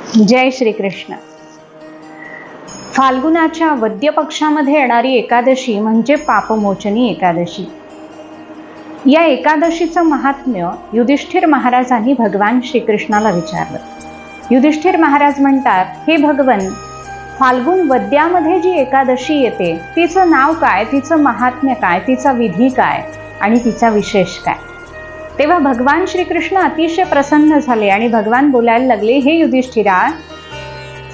जय श्री कृष्ण. फाल्गुनाच्या वद्य पक्षामध्ये येणारी एकादशी म्हणजे पापमोचनी एकादशी. या एकादशीचं महात्म्य युधिष्ठिर महाराजांनी भगवान श्रीकृष्णाला विचारलं. युधिष्ठिर महाराज म्हणतात, हे भगवन, फाल्गुन वद्यामध्ये जी एकादशी येते तिचं नाव काय, तिचं महात्म्य काय, तिचा विधी काय आणि तिचा विशेष काय. तेव्हा भगवान श्रीकृष्ण अतिशय प्रसन्न झाले आणि भगवान बोलायला लागले, हे युधिष्ठिरा,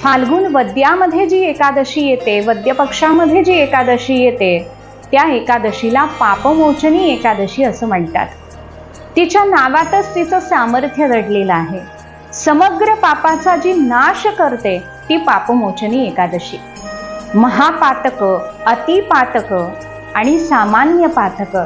फाल्गुन वद्यामध्ये जी एकादशी येते, वद्य पक्षामध्ये जी एकादशी येते, त्या एकादशीला पापमोचनी एकादशी असं म्हणतात. तिच्या नावातच तिचं सामर्थ्य दडलेलं आहे. समग्र पापाचा जी नाश करते ती पापमोचनी एकादशी. महापातक, अतिपातक आणि सामान्य पातक,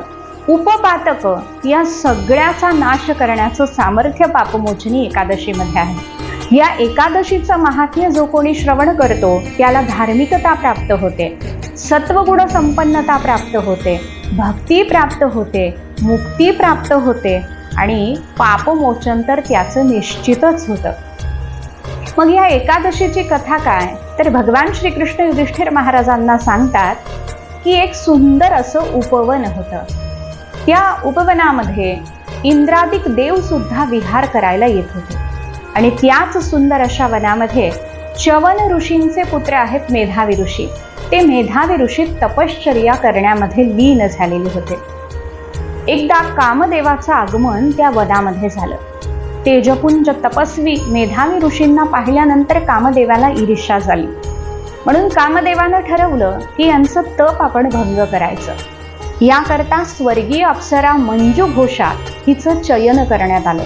उपपातक या सगळ्याचा नाश करण्याचं सामर्थ्य पापमोचनी एकादशीमध्ये आहे. या एकादशीचं महात्म्य जो कोणी श्रवण करतो त्याला धार्मिकता प्राप्त होते, सत्वगुण संपन्नता प्राप्त होते, भक्ती प्राप्त होते, मुक्ती प्राप्त होते आणि पापमोचन तर त्याचं निश्चितच होतं. मग या एकादशीची कथा काय, तर भगवान श्रीकृष्ण युधिष्ठिर महाराजांना सांगतात की एक सुंदर असं उपवन होतं. त्या उपवनामध्ये इंद्रादिक देव सुद्धा विहार करायला येत होते आणि त्याच सुंदर अशा वनामध्ये च्यवन ऋषींचे पुत्र आहेत मेधावी ऋषी. ते मेधावी ऋषी तपश्चर्या करण्यामध्ये लीन झालेले होते. एकदा कामदेवाचं आगमन त्या वनामध्ये झालं. तेजपुंज तपस्वी मेधावी ऋषींना पाहिल्यानंतर कामदेवाला ईर्ष्या झाली. म्हणून कामदेवानं ठरवलं की यांचं तप आपण भंग करायचं. याकरता स्वर्गीय अप्सरा मंजू घोषा हिचं चयन करण्यात आलं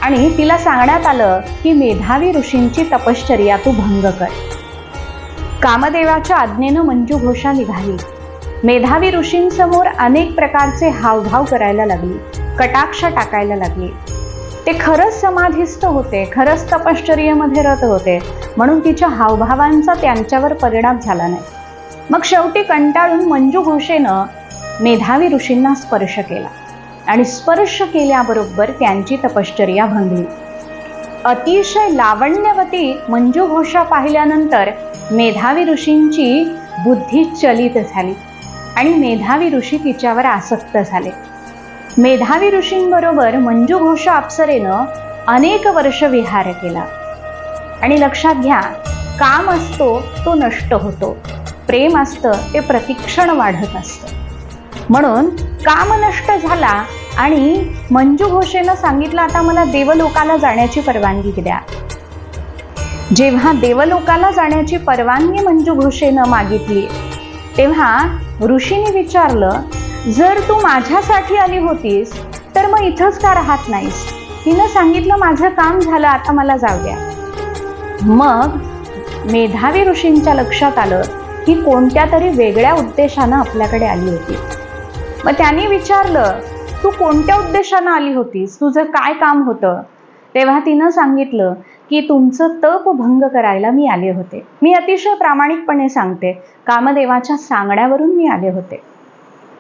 आणि तिला सांगण्यात आलं की मेधावी ऋषींची तपश्चर्या तू भंग कर. कामदेवाच्या आज्ञेनं मंजू घोषा निघाली. मेधावी ऋषींसमोर अनेक प्रकारचे हावभाव करायला लागली, कटाक्ष टाकायला लागली. ते खरंच समाधिस्थ होते, खरंच तपश्चर्येमध्ये रत होते, म्हणून तिच्या हावभावांचा त्यांच्यावर परिणाम झाला नाही. मग शेवटी कंटाळून मंजू घोषेनं मेधावी ऋषींना स्पर्श केला आणि स्पर्श केल्याबरोबर त्यांची तपश्चर्या भंगली. अतिशय लावण्यवती मंजू घोषा पाहिल्यानंतर मेधावी ऋषींची बुद्धी चलित झाली आणि मेधावी ऋषी तिच्यावर आसक्त झाले. मेधावी ऋषींबरोबर मंजू घोषा अप्सरेनं अनेक वर्ष विहार केला. आणि लक्षात घ्या, काम असतो तो नष्ट होतो, प्रेम असतं ते प्रतिक्षण वाढत असतं. म्हणून काम नष्ट झाला आणि मंजू घोषेनं सांगितलं, आता मला देवलोकाला जाण्याची परवानगी द्या. जेव्हा देवलोकाला जाण्याची परवानगी मंजू घोषेनं मागितली तेव्हा ऋषींनी विचारलं, जर तू माझ्यासाठी आली होतीस तर मग इथंच का राहत नाहीस. तिनं सांगितलं, माझं काम झालं, आता मला जाऊ द्या. मग मेधावी ऋषींच्या लक्षात आलं की कोणत्या तरी वेगळ्या उद्देशानं आपल्याकडे आली होती. मग त्यांनी विचारलं, तू कोणत्या उद्देशानं आली होतीस, तुझं काय काम होतं. तेव्हा तिनं सांगितलं की तुमचं तप भंग करायला मी आले होते. मी अतिशय प्रामाणिकपणे सांगते, कामदेवाच्या सांगण्यावरून मी आले होते.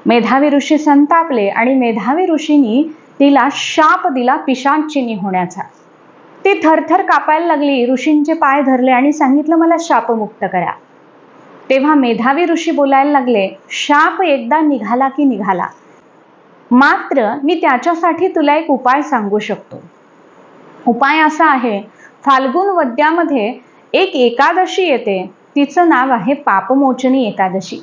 मेधावी ऋषी संतापले आणि मेधावी ऋषींनी तिला शाप दिला पिशाचिनी होण्याचा. ती थरथर कापायला लागली, ऋषींचे पाय धरले आणि सांगितलं, मला शापमुक्त करा. तेव्हा मेधावी ऋषी बोलायला लागले, शाप एकदा निघाला की निघाला, मात्र मी त्याच्यासाठी तुला एक उपाय सांगू शकतो. उपाय असा आहे, फाल्गुन वद्यामध्ये एक एकादशी येते, तिचं नाव आहे पापमोचनी एकादशी.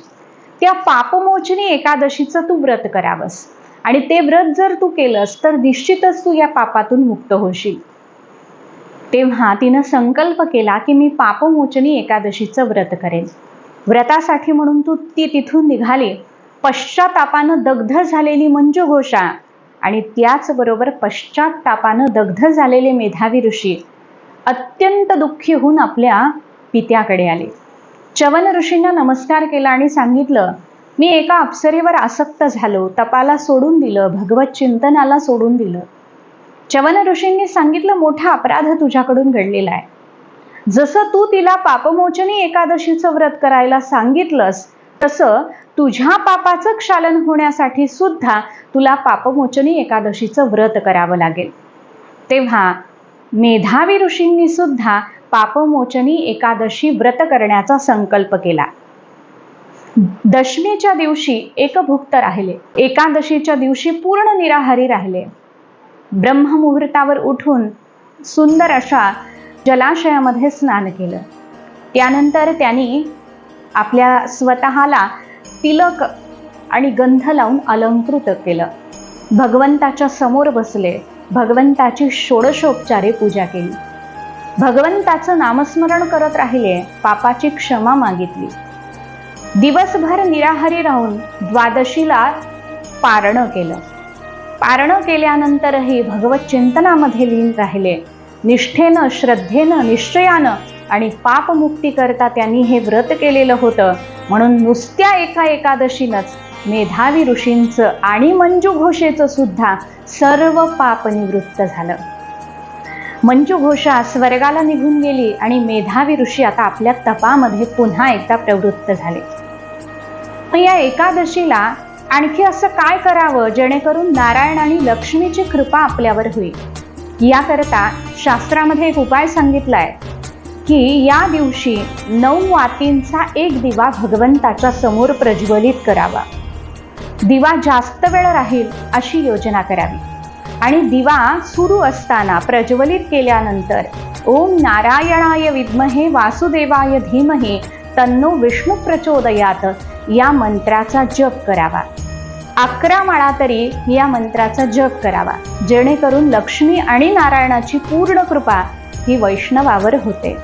त्या पापमोचनी एकादशीचं तू व्रत करावंस आणि ते व्रत जर तू केलंस तर निश्चितच तू या पापातून मुक्त होशील. तेव्हा तिनं संकल्प केला की मी पापमोचनी एकादशीचं व्रत करेन. व्रतासाठी म्हणून ती तिथून निघाली. पश्चातापानं दग्ध झालेली मंजू घोषा आणि त्याचबरोबर पश्चातापानं दग्ध झालेले मेधावी ऋषी अत्यंत दुःखी होऊन आपल्या पित्याकडे आले. च्यवन ऋषींना नमस्कार केला आणि सांगितलं, मी एका अप्सरेवर आसक्त झालो, तपाला सोडून दिलं, भगवत चिंतनाला सोडून दिलं. च्यवन ऋषींनी सांगितलं, मोठा अपराध तुझ्याकडून घडलेला आहे. जसं तू तिला पापमोचनी एकादशीचं व्रत करायला सांगितलंस तसं तुझ्या पापाचं क्षालन होण्यासाठी सुद्धा तुला पापमोचनी एकादशीचं व्रत करावं लागेल. तेव्हा मेधावी ऋषींनी सुद्धा पापमोचनी एकादशी व्रत करण्याचा संकल्प केला. दशमीच्या दिवशी एकभुक्त राहिले. एकादशीच्या दिवशी पूर्ण निराहारी राहिले. ब्रह्ममुहूर्तावर उठून सुंदर अशा जलाशयामध्ये स्नान केलं. त्यानंतर त्यांनी आपल्या स्वतःला तिलक आणि गंध लावून अलंकृत केलं. भगवंताच्या समोर बसले. भगवंताची षोडशोपचारे पूजा केली. भगवंताचं नामस्मरण करत राहिले. पापाची क्षमा मागितली. दिवसभर निराहारी राहून द्वादशीला पारणं केलं. पारणं केल्यानंतरही भगवत चिंतनामध्ये लीन राहिले. निष्ठेनं, श्रद्धेनं, निश्चयानं आणि पापमुक्ती करता त्यांनी हे व्रत केलेलं होतं. म्हणून नुसत्या एका एकादशीनंच मेधावी ऋषींचं आणि मंजू घोषेचं सुद्धा सर्व पाप निवृत्त झालं. मंजू घोषा स्वर्गाला निघून गेली आणि मेधावी ऋषी आता आपल्या तपामध्ये पुन्हा एकदा प्रवृत्त झाले. या एकादशीला आणखी असं काय करावं जेणेकरून नारायण आणि लक्ष्मीची कृपा आपल्यावर होईल. याकरता शास्त्रामध्ये एक उपाय सांगितलाय की या दिवशी 9 वातींचा एक दिवा भगवंताच्या समोर प्रज्वलित करावा. दिवा जास्त वेळ राहील अशी योजना करावी आणि दिवा सुरू असताना प्रज्वलित केल्यानंतर ओम नारायणाय विद्महे वासुदेवाय धीमहि तन्नो विष्णू प्रचोदयात या मंत्राचा जप करावा. 11 माळा तरी या मंत्राचा जप करावा, जेणेकरून लक्ष्मी आणि नारायणाची पूर्ण कृपा ही वैष्णवावर होते.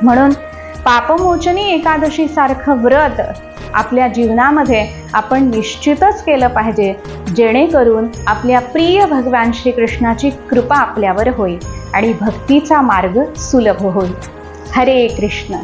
म्हणून पापमोचनी एकादशी सारखं व्रत आपल्या जीवनामध्ये आपण निश्चितच केलं पाहिजे, जेणेकरून आपल्या प्रिय भगवान श्रीकृष्णाची कृपा आपल्यावर होईल आणि भक्तीचा मार्ग सुलभ होईल. हरे कृष्ण.